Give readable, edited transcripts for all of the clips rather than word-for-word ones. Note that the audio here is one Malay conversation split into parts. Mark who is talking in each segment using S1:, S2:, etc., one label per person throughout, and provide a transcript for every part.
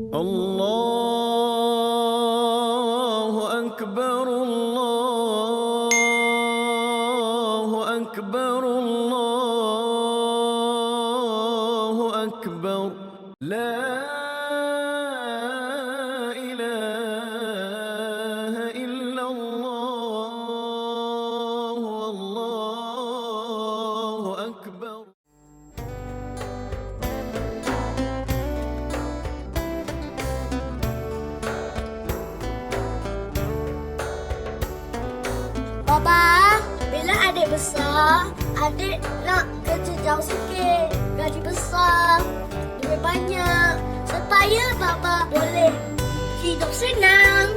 S1: الله أكبر الله أكبر الله أكبر لا إله إلا الله والله أكبر.
S2: Baba, bila adik besar, adik nak kerja jauh sikit. Gaji besar, duit banyak. Supaya Baba boleh hidup senang.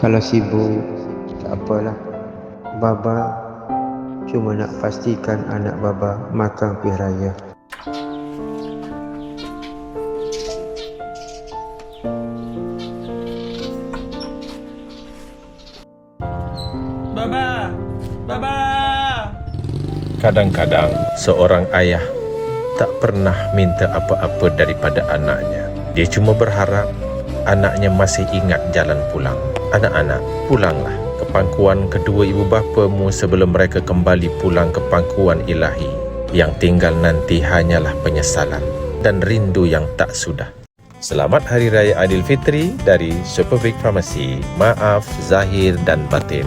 S3: Kalau sibuk, tak apalah. Baba cuma nak pastikan anak Baba makan kuih raya.
S4: Baba! Baba!
S5: Kadang-kadang seorang ayah tak pernah minta apa-apa daripada anaknya. Dia cuma berharap anaknya masih ingat jalan pulang. Anak-anak, pulanglah ke pangkuan kedua ibu bapamu sebelum mereka kembali pulang ke pangkuan ilahi. Yang tinggal nanti hanyalah penyesalan dan rindu yang tak sudah. Selamat Hari Raya Aidilfitri dari Superbig Pharmacy. Maaf zahir dan batin.